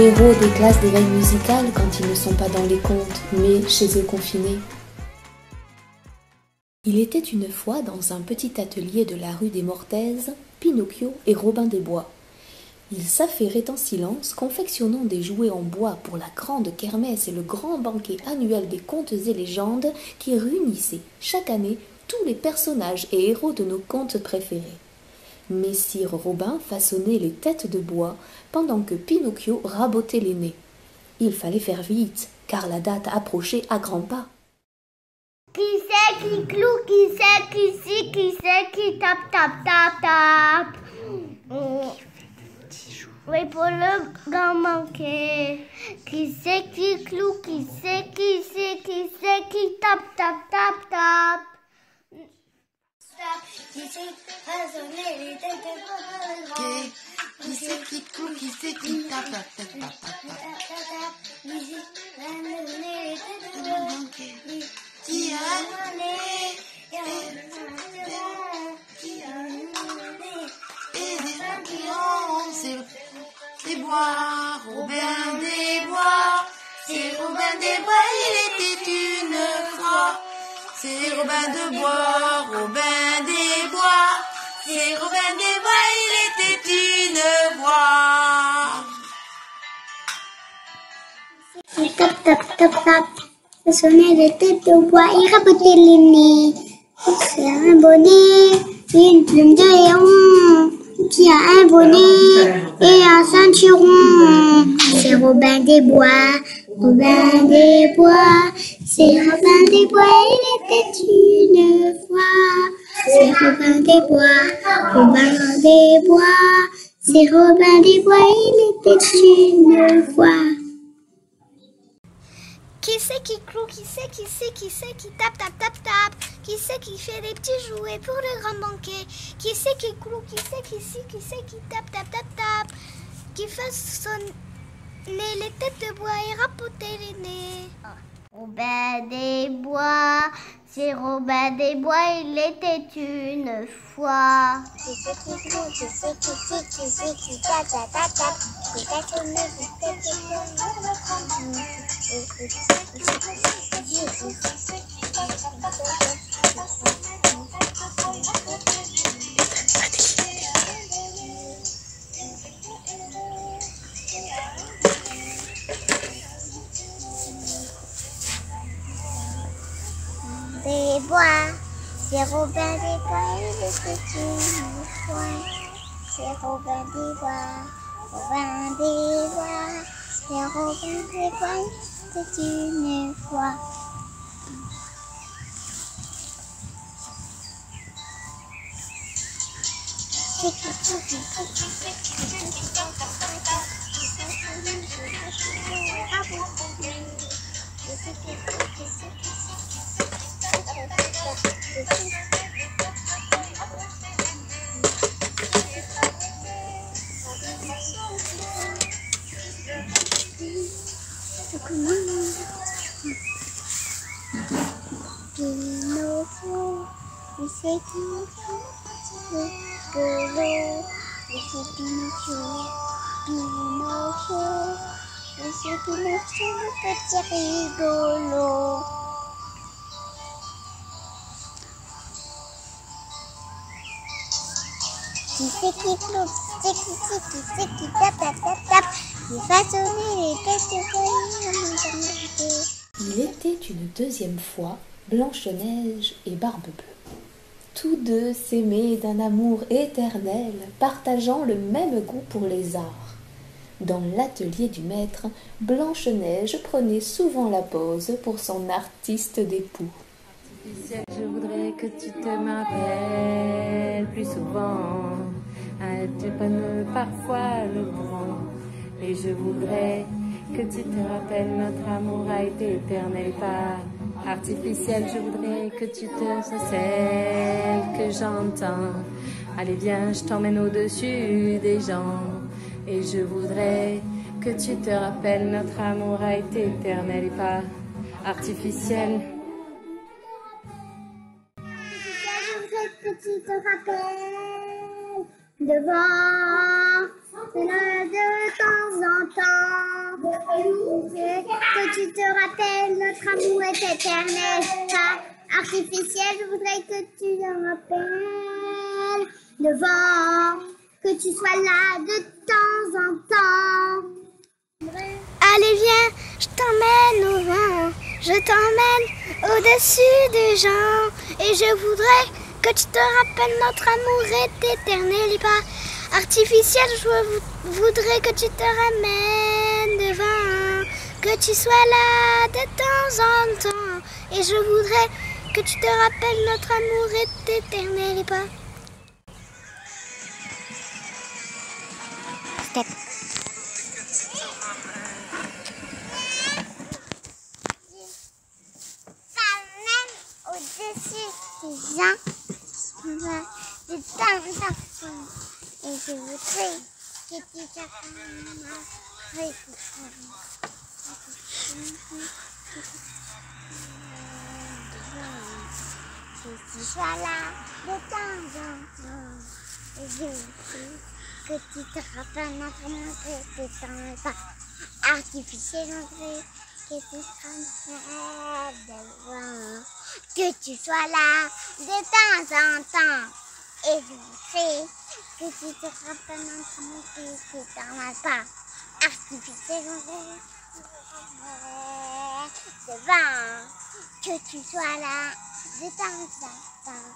héros des classes d'éveil musical quand ils ne sont pas dans les contes, mais chez eux confinés. Il était une fois dans un petit atelier de la rue des Mortaises, Pinocchio et Robin des Bois. Ils s'affairaient en silence, confectionnant des jouets en bois pour la grande kermesse et le grand banquet annuel des contes et légendes qui réunissaient chaque année tous les personnages et héros de nos contes préférés. Messire Robin façonnait les têtes de bois pendant que Pinocchio rabotait les nez. Il fallait faire vite, car la date approchait à grands pas. Qui c'est qui cloue, qui tape, tape, tape, tape. Oui, pour le grand manqué. Qui c'est qui cloue, qui tape, tape, tape, tape. Qui c'est qui façonner les têtes de bois. Qui c'est qui cloue, qui c'est qui tape, tape, tape, tape. Qui a des bois, Robin des Bois, c'est Robin des Bois, il était une fois. C'est Robin de Bois, Robin des Bois, c'est Robin des Bois, il était une voix. Il tape, tape, tape, tape. Il sonnait les têtes de bois, il rabotait les nez. C'est un bonnet, une plume de héron, qui a un bonnet et un ceinturon. C'est Robin des Bois, Robin des Bois. C'est Robin des Bois, il était une fois. C'est Robin des Bois, Robin des Bois. C'est Robin des Bois, il était une fois. Qui c'est qui cloue, qui tape, tape, tape, tape. Qui c'est qui fait des petits jouets pour le grand banquet. Qui c'est qui cloue, qui tape, tape, tape, tape. Qui façonne les têtes de bois et rapoter les nez. Robin des Bois, c'est Robin des Bois, il était une fois. Qui c'est qui cloue, qui tape, tape, tape, tape. Qui façonne les têtes de bois des Bois, c'est Robin des Bois, il était une fois. C'est Robin des Bois, Robin des Bois, c'est Robin des Bois, il était une fois. Pinocchio, il sait Pinocchio, rigolo. Il sait Pinocchio, il sait Pinocchio, le petit rigolo. Qui c'est qui cloue, qui c'est qui tape, tape, tape, tape. Il façonnait les têtes de bois. Il était une deuxième fois Blanche-Neige et Barbe-Bleue. Tous deux s'aimaient d'un amour éternel, partageant le même goût pour les arts. Dans l'atelier du maître, Blanche-Neige prenait souvent la pose pour son artiste d'époux. Je voudrais que tu te m'appelles plus souvent. Tu prennes parfois le temps. Et je voudrais que tu te rappelles, notre amour a été éternel, pas artificiel. Je voudrais que tu te sois celle que j'entends. Allez viens, je t'emmène au-dessus des gens. Et je voudrais que tu te rappelles, notre amour a été éternel et pas artificiel. Je voudrais que tu te rappelles devant là de temps en temps. Que tu te rappelles, notre amour est éternel, pas artificiel. Je voudrais que tu te rappelles le vent, que tu sois là de temps en temps. Allez viens, je t'emmène au vent, je t'emmène au-dessus des gens. Et je voudrais que tu te rappelles, notre amour est éternel et pas artificiel. Je voudrais que tu te ramènes devant, que tu sois là de temps en temps. Et je voudrais que tu te rappelles, notre amour est éternel et pas... Step. Au-dessus des gens, de temps en temps. Et je voudrais que tu te rappelles, que tu sois là de temps en temps. Et je voudrais que tu te rappelles, notre amour est pas artificiel, que tu te rappelles devant, que tu sois là de temps en temps. Et je voudrais que tu te rappelles, notre amour est pas artificiel, devant, que tu sois là de temps en temps.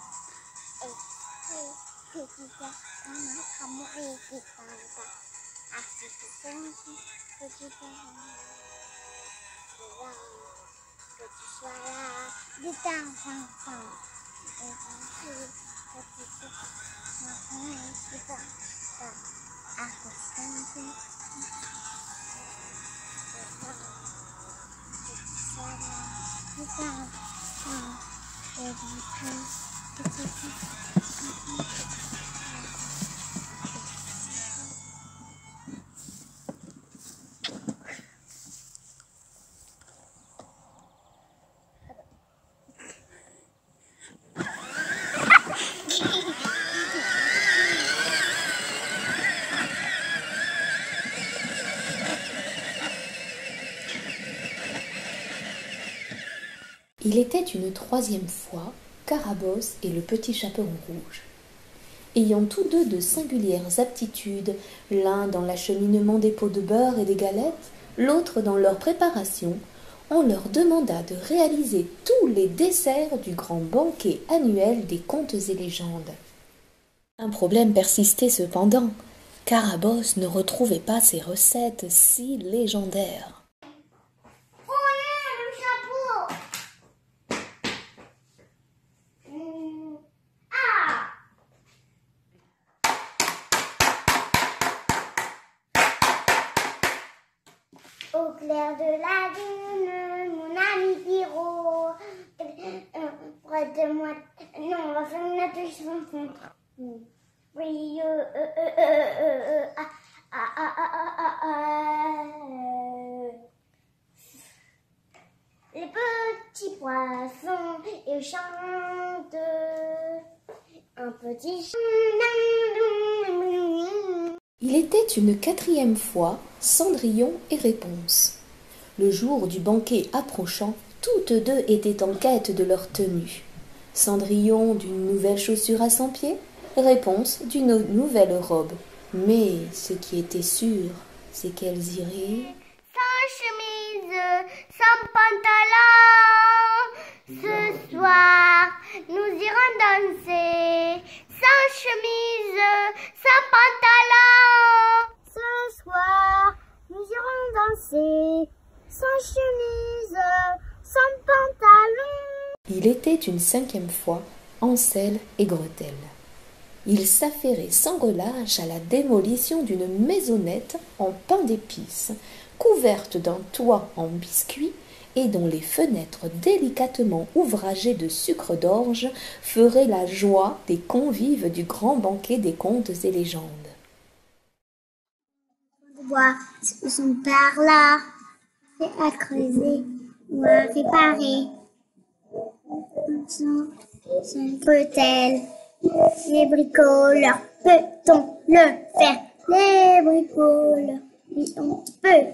Et que tu te rappelles, notre amour est pas artificiel, que tu te rappelles, que tu sois là de temps en temps. Et que tu te rappelles, notre amour est pas artificiel, que tu sois là de temps en temps. Et que tu te Il était une troisième fois Carabosse et le petit chaperon rouge. Ayant tous deux de singulières aptitudes, l'un dans l'acheminement des pots de beurre et des galettes, l'autre dans leur préparation, on leur demanda de réaliser tous les desserts du grand banquet annuel des contes et légendes. Un problème persistait cependant. Carabosse ne retrouvait pas ses recettes si légendaires. Au clair de la lune, mon ami Pierrot, près de moi, non, on va faire une attention rencontre. Oui, les petits poissons, ils chantent un petit chant. Il était une quatrième fois Cendrillon et Réponse. Le jour du banquet approchant, toutes deux étaient en quête de leur tenue. Cendrillon d'une nouvelle chaussure à 100 pieds, Réponse d'une nouvelle robe. Mais ce qui était sûr, c'est qu'elles iraient sans chemise, sans pantalon. Ce soir, nous irons danser. Sans chemise, sans pantalon. Ce soir, nous irons danser. Sans chemise, sans pantalon. Il était une cinquième fois Ansel et Gretel. Ils s'affairaient sans relâche à la démolition d'une maisonnette en pain d'épices, couverte d'un toit en biscuits et dont les fenêtres délicatement ouvragées de sucre d'orge feraient la joie des convives du grand banquet des contes et légendes. Bois sont par là, c'est à creuser ou à réparer. Peut-elle, les bricoleurs, peut-on le faire les bricoles. Oui, on peut.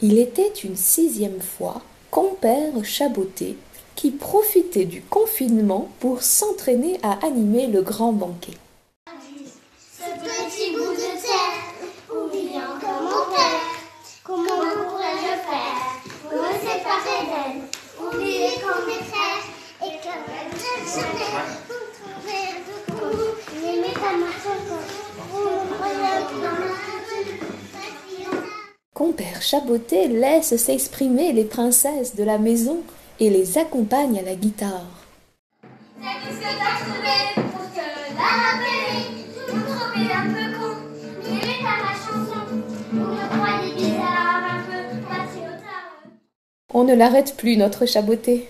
Il était une 6e fois compère Chaboté qui profitait du confinement pour s'entraîner à animer le grand banquet. Ce petit bout de terre, oublie encore mon père. Comment pourrais-je faire pour me séparer d'elle? Oublier qu'on est frères et qu'elle ne jamais pour trouver de coup. N'aimez pas ma chanson, vous me croyez dans ma Compère Chaboté laisse s'exprimer les princesses de la maison et les accompagne à la guitare. C'est tout ce que t'as trouvé pour te la rappeler. Vous me trouvez un peu con, n'aimez pas ma chanson. Vous me croyez bizarre, un peu patriote. On ne l'arrête plus, notre Chaboté.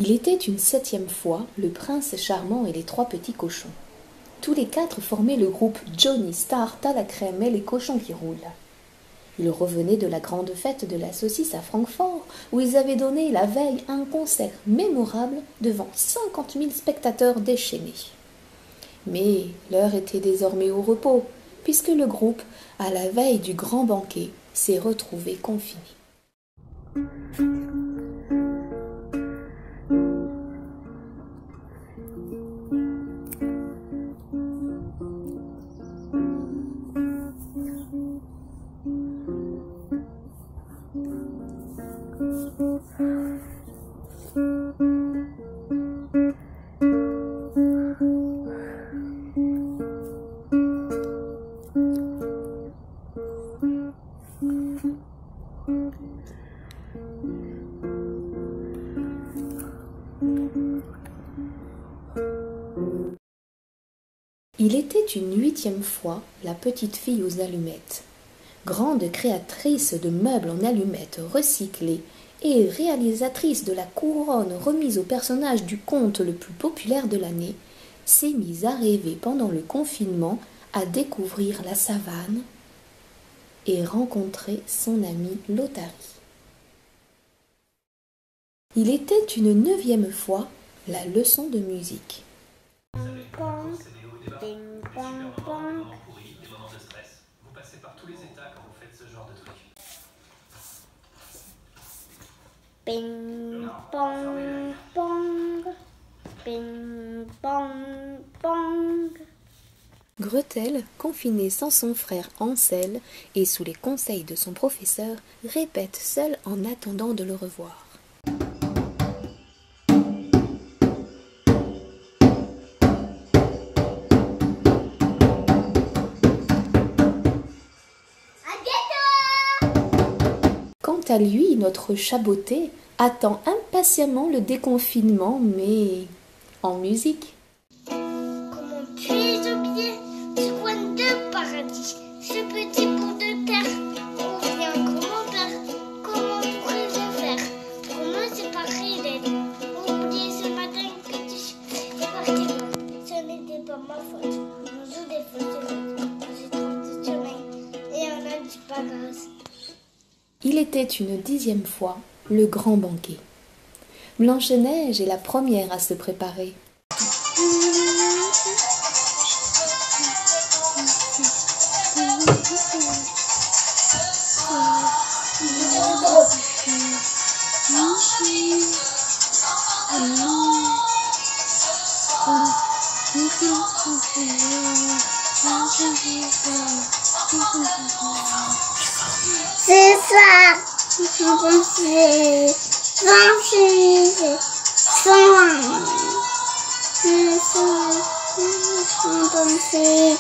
Il était une 7e fois le prince charmant et les 3 petits cochons. Tous les 4 formaient le groupe Johnny Star à la crème et les cochons qui roulent. Ils revenaient de la grande fête de la saucisse à Francfort, où ils avaient donné la veille un concert mémorable devant 50 000 spectateurs déchaînés. Mais l'heure était désormais au repos, puisque le groupe, à la veille du grand banquet, s'est retrouvé confiné. Il était une 8e fois la petite fille aux allumettes. Grande créatrice de meubles en allumettes recyclés et réalisatrice de la couronne remise au personnage du conte le plus populaire de l'année, s'est mise à rêver pendant le confinement à découvrir la savane et rencontrer son ami Lotari. Il était une 9e fois la leçon de musique. Ping pong pong. Vous passez par tous les états quand vous faites ce genre de truc. Ping pong pong. Ping pong pong. Gretel, confinée sans son frère Hansel et sous les conseils de son professeur, répète seule en attendant de le revoir. Quant à lui, notre Chaboté attend impatiemment le déconfinement, mais en musique. Comment puis-je oublier ce coin de paradis, ce petit bout de terre où vient mon père? Comment pourrais-je faire pour me séparer d'elle? Oublier ce matin que tu es parti loin. Ce n'était pas ma faute. On joue des fautes de l'autre. J'ai trompé de chemin et on a dit pas grâce. Il était une 10e fois le grand banquet. Blanche-Neige est la première à se préparer. C'est ça, on pensait, franchir, sans penser,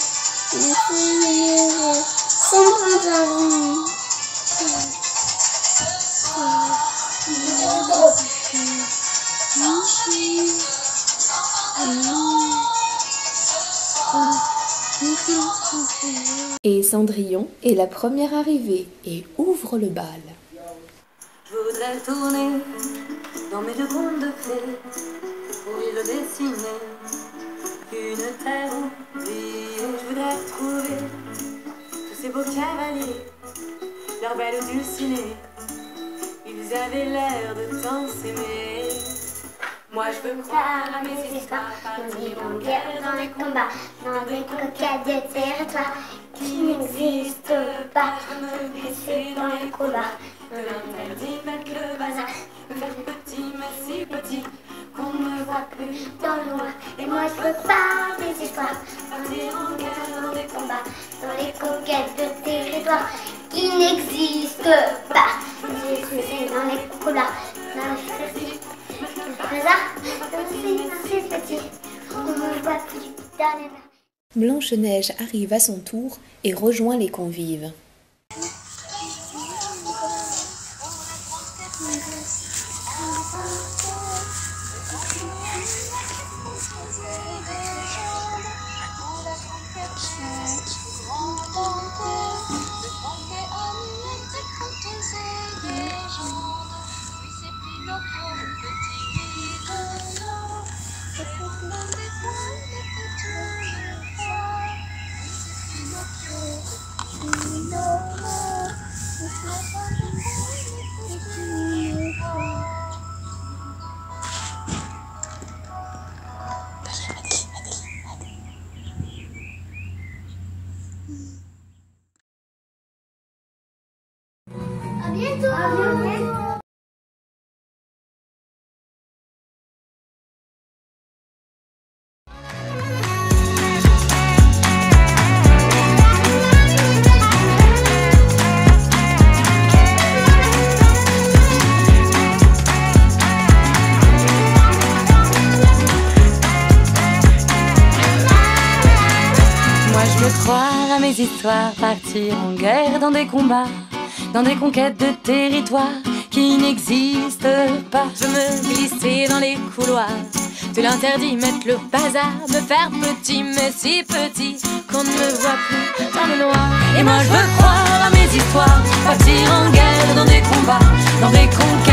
sans pantalon. Et Cendrillon est la première arrivée et ouvre le bal. Je voudrais tourner dans mes 2 contes de fées, pour y redessiner une terre oubliée. Je voudrais retrouver tous ces beaux cavaliers, leurs belles dulcinées. Ils avaient l'air de tant s'aimer. Moi je veux croire à mes histoires, partir en guerre dans les combats, dans des conquêtes de territoires qui n'existent pas. Me glisser dans les combats, de l'interdit mettre le bazar, me faire petit mais si petit qu'on ne me voit plus dans le noir. Et moi je veux pas mes histoires, partir en guerre dans des combats, dans les conquêtes de territoires qui n'existent pas. J'ai cruisé dans les combats, dans les Blanche-Neige arrive à son tour et rejoint les convives. À bientôt. À bientôt. Je veux croire à mes histoires, partir en guerre dans des combats, dans des conquêtes de territoires qui n'existent pas. Je me glisser dans les couloirs de l'interdit, mettre le bazar, me faire petit mais si petit qu'on ne me voit plus dans le noir. Et moi je veux croire à mes histoires, partir en guerre dans des combats, dans des conquêtes